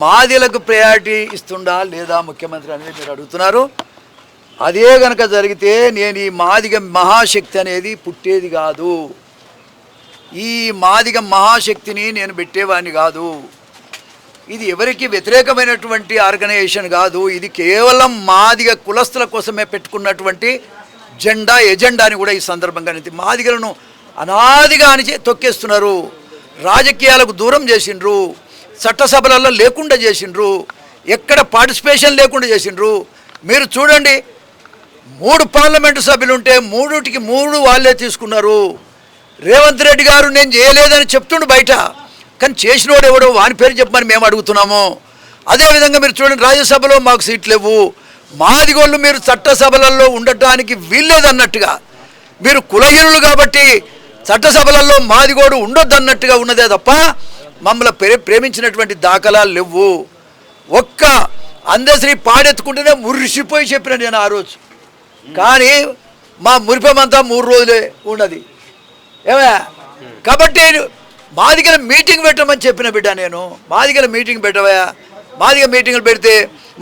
మాదిలకు priority ఇస్తుండా లేదా ముఖ్యమంత్రి అనేది మీరు అడుగుతున్నారు. అదే గనక జరిగితే నేను ఈ మాదిగ మహాశక్తి అనేది పుట్టేది కాదు. ఈ మాదిగ మహాశక్తిని నేను పెట్టేవాడిని కాదు. ఇది ఎవరికి వ్యతిరేకమైనటువంటి ఆర్గనైజేషన్ కాదు. ఇది కేవలం మాదిగ కులస్తుల కోసమే పెట్టుకున్నటువంటి ఎజెండాని కూడా ఈ సందర్భంగా మాదిగలను అనాదిగా అని తొక్కేస్తున్నారు. రాజకీయాలకు దూరం చేసిండ్రు, చట్టసభలలో లేకుండా చేసిండ్రు, ఎక్కడ పార్టిసిపేషన్ లేకుండా చేసిండ్రు. మీరు చూడండి, 3 పార్లమెంటు సభ్యులు ఉంటే 3టికి 3 వాళ్ళే తీసుకున్నారు. రేవంత్ రెడ్డి గారు నేను చేయలేదని చెప్తుండు బయట, కానీ చేసినోడు ఎవడో వాని పేరు చెప్పమని మేము అడుగుతున్నాము. అదేవిధంగా మీరు చూడండి, రాజ్యసభలో మాకు సీట్లు లేవు. మాదిగోళ్ళు మీరు చట్టసభలలో ఉండటానికి వీల్లేదన్నట్టుగా, మీరు కులహీనులు కాబట్టి చట్టసభలలో మాదిగోడు ఉండొద్దన్నట్టుగా ఉన్నదే తప్ప మమ్మల్ని ప్రేమించినటువంటి దాఖలాలు లేవు. ఒక్క అందశ్రీ పాడెత్తుకుంటేనే మురిసిపోయి చెప్పిన నేను ఆ రోజు. కానీ మా మురిపమంతా 3 రోజులే ఉన్నది ఏమే. కాబట్టి మాదిగల మీటింగ్ పెట్టమని చెప్పిన బిడ్డ నేను. మాదిగల మీటింగ్ పెట్టవా, మాదిగ మీటింగ్లు పెడితే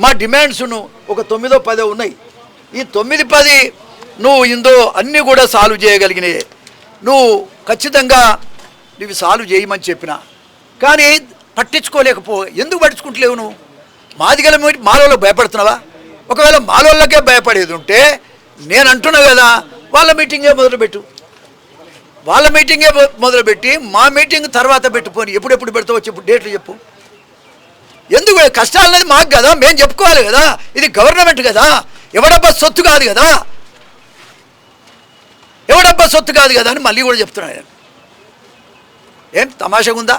మా డిమాండ్స్ను ఒక 9-10 ఉన్నాయి. ఈ 9-10 నువ్వు ఇందో అన్నీ కూడా సాల్వ్ చేయగలిగినాయి. నువ్వు ఖచ్చితంగా నువ్వు సాల్వ్ చేయమని చెప్పిన, కానీ పట్టించుకోలేకపో. ఎందుకు పట్టించుకుంటలేవు నువ్వు? మాదిగల మాలోళ్ళకి భయపడుతున్నావా? ఒకవేళ మాలోళ్ళకే భయపడేది ఉంటే నేను అంటున్నా కదా, వాళ్ళ మీటింగే మొదలుపెట్టు. వాళ్ళ మీటింగే మొదలుపెట్టి మా మీటింగ్ తర్వాత పెట్టుకొని ఎప్పుడెప్పుడు పెడతావో చెప్పు, డేట్లు చెప్పు. ఎందుకు? కష్టాలు అనేది మాకు కదా, మేము చెప్పుకోవాలి కదా. ఇది గవర్నమెంట్ కదా, ఎవడబ్బా సొత్తు కాదు కదా, ఎవడబ్బా సొత్తు కాదు కదా అని మళ్ళీ కూడా చెప్తున్నాను. ఏం తమాషగా ఉందా?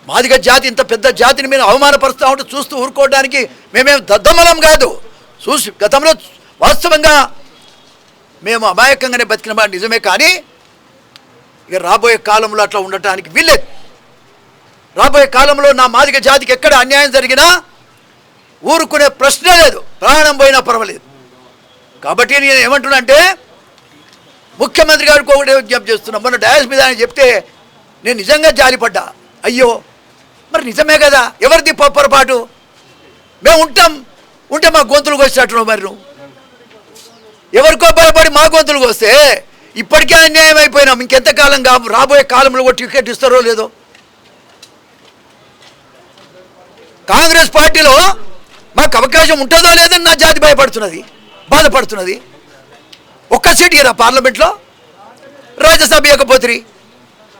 మాదిగ జాతి, ఇంత పెద్ద జాతిని మీరు అవమానపరుస్తూ ఉంటే చూస్తూ ఊరుకోవడానికి మేమేం దద్దమలం కాదు. చూసి గతంలో వాస్తవంగా మేము అమాయకంగానే బతికిన మాట నిజమే, కానీ ఇక రాబోయే కాలంలో అట్లా ఉండటానికి వీల్లేదు. రాబోయే కాలంలో నా మాదిగ జాతికి ఎక్కడ అన్యాయం జరిగినా ఊరుకునే ప్రశ్నే లేదు, ప్రాణం పోయినా పర్వాలేదు. కాబట్టి నేను ఏమంటున్నా అంటే, ముఖ్యమంత్రి గారికి ఒకటే విజ్ఞప్తి చేస్తున్నా. మొన్న డయాస్ మీద ఆయన చెప్తే నేను నిజంగా జాలిపడ్డా. అయ్యో, మరి నిజమే కదా, ఎవరిది పొరపాటు? మేము ఉంటే మా గొంతులు కోసేటట్టున్నావు. మరి నువ్వు ఎవరికో భయపడి మా గొంతులు కోస్తే ఇప్పటికే అన్యాయం అయిపోయినాం. ఇంకెంతకాలం రాబోయే కాలంలో కూడా టికెట్ ఇస్తారో లేదో. కాంగ్రెస్ పార్టీలో మాకు అవకాశం ఉంటుందో లేదని నా జాతి భయపడుతున్నది, బాధపడుతున్నది. ఒక్క సీట్ కదా పార్లమెంట్లో, రాజ్యసభ ఇవ్వకపోతే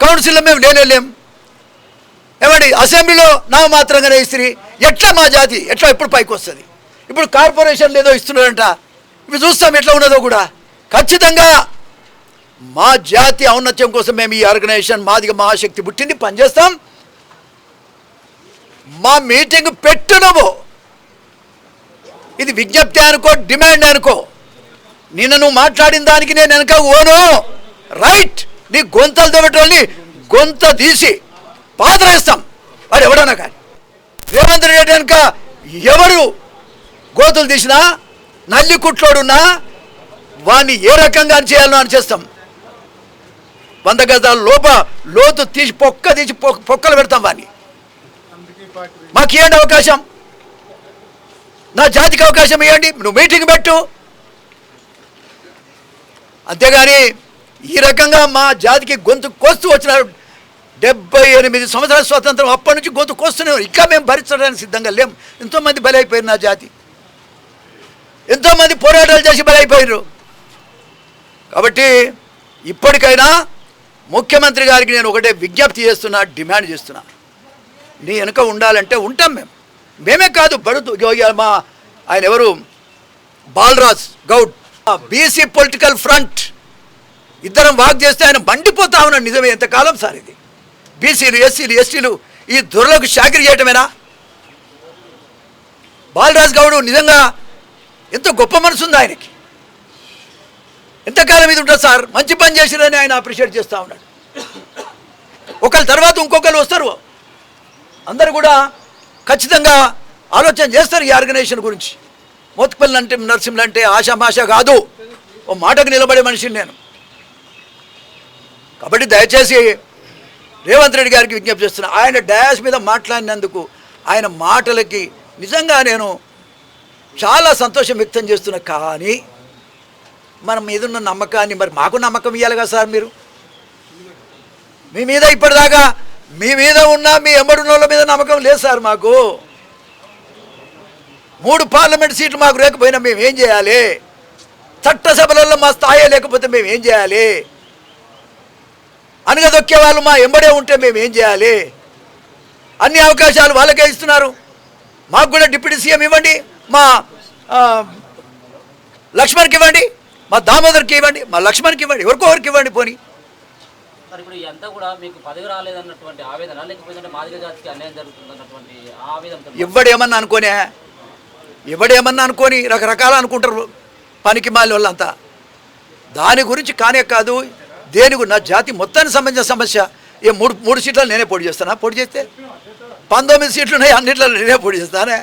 కౌన్సిల్లో మేము లేనేలేం. ఏమండి, అసెంబ్లీలో నామమాత్రంగానే ఇస్త్రీ. ఎట్లా మా జాతి ఎట్లా ఎప్పుడు పైకి వస్తుంది? ఇప్పుడు కార్పొరేషన్లు ఏదో ఇస్తున్నారంట, ఇవి చూస్తాం ఎట్లా ఉన్నదో కూడా. ఖచ్చితంగా మా జాతి ఔన్నత్యం కోసం మేము ఈ ఆర్గనైజేషన్ మాదిగ మహాశక్తి పుట్టింది, పనిచేస్తాం. మా మీటింగ్ పెట్టునవు, ఇది విజ్ఞప్తి అనుకో, డిమాండ్ అనుకో. నిన్న నువ్వు మాట్లాడిన దానికి నేను వెనక ఓను రైట్. నీ గొంతలు తోబెట్టి గొంత తీసి పాతరేస్తాం. వాడు ఎవడన్నా కానీ రేవంత్ రెడ్డి వెనక ఎవరు గోతులు తీసినా, నల్లి కుట్లోడున్నా వాడిని ఏ రకంగా చేయాలో అని చేస్తాం. 100 గజాల లోతు తీసి పొక్కలు పెడతాం వాడిని. మాకు ఇవ్వండి అవకాశం, నా జాతికి అవకాశం ఇవ్వండి, నువ్వు మీటింగ్ పెట్టు. అంతేగాని ఈ రకంగా మా జాతికి గొంతు కోస్తూ వచ్చినారు. 78 సంవత్సరాల స్వాతంత్రం, అప్పటి నుంచి గొంతు కోస్తూనే. ఇంకా మేము భరించడానికి సిద్ధంగా లేం. ఎంతోమంది బలైపోయారు నా జాతి, ఎంతోమంది పోరాటాలు చేసి బలైపోయారు. కాబట్టి ఇప్పటికైనా ముఖ్యమంత్రి గారికి నేను ఒకటే విజ్ఞప్తి చేస్తున్నా, డిమాండ్ చేస్తున్నా. నీ వెనుక ఉండాలంటే ఉంటాం మేమే కాదు. మా ఆయన ఎవరు, Balraj Goud, BC political front, ఇద్దరం వాక్ చేస్తే ఆయన మండిపోతా ఉన్నాడు. నిజమే, ఎంతకాలం సార్ ఇది? బీసీలు, ఎస్సీలు, ఎస్టీలు ఈ దొరలకు చాకరీ చేయటమేనా? బాలరాజ్ గౌడ్ నిజంగా ఎంతో గొప్ప మనసు ఉంది ఆయనకి. ఎంతకాలం ఇది ఉంటుంది సార్, మంచి పని చేసిరని ఆయన అప్రిషియేట్ చేస్తూ ఉన్నాడు. ఒకళ్ళ తర్వాత ఇంకొకరు వస్తారు, అందరూ కూడా ఖచ్చితంగా ఆలోచన చేస్తారు ఈ ఆర్గనైజేషన్ గురించి. మోత్పల్లి అంటే నరసింహులు అంటే ఆశామాష కాదు, ఓ మాటకు నిలబడే మనిషిని నేను. కాబట్టి దయచేసి రేవంత్ రెడ్డి గారికి విజ్ఞప్తి చేస్తున్నా, ఆయన డయాస్ మీద మాట్లాడినందుకు ఆయన మాటలకి నిజంగా నేను చాలా సంతోషం వ్యక్తం చేస్తున్నా. కానీ మన మీద ఉన్న నమ్మకాన్ని మరి మాకు నమ్మకం ఇవ్వాలి కదా సార్. మీరు మీ మీద ఇప్పటిదాకా మీ మీద ఉన్న మీ ఎంబడున్నోళ్ళ మీద నమ్మకం లేదు సార్. మాకు 3 పార్లమెంట్ సీట్లు మాకు లేకపోయినా మేము ఏం చేయాలి? చట్టసభలలో మా స్థాయి లేకపోతే మేము ఏం చేయాలి? అనగదొక్కే వాళ్ళు మా ఎంబడే ఉంటే మేము ఏం చేయాలి? అన్ని అవకాశాలు వాళ్ళకే ఇస్తున్నారు. మాకు కూడా డిప్యూటీ సీఎం ఇవ్వండి, మా లక్ష్మణ్కి ఇవ్వండి, మా దామోదర్కి ఇవ్వండి, మా లక్ష్మణ్కి ఇవ్వండి, ఎవరికొకరికి ఇవ్వండి. పోనీ ఇప్పుడు ఇదంతా కూడా మీకు పదవి రాలేదన్నటువంటి ఆవేదన, లేకపోతే మాదిగ జాతికి అన్యాయం జరుగుతుందన్నటువంటి ఆవేదన ఎవడేమన్నా అనుకొని రకరకాల అనుకుంటారు పనికి మాలి వాళ్ళంతా. దాని గురించి కానే కాదు, నా జాతి మొత్తానికి సంబంధించిన సమస్య. మూడు సీట్లలో నేనే పోటీ చేస్తానా? పోటీ చేస్తే 19 సీట్లు ఉన్నాయి, అన్నింటిలో నేనే పోటీ చేస్తానే.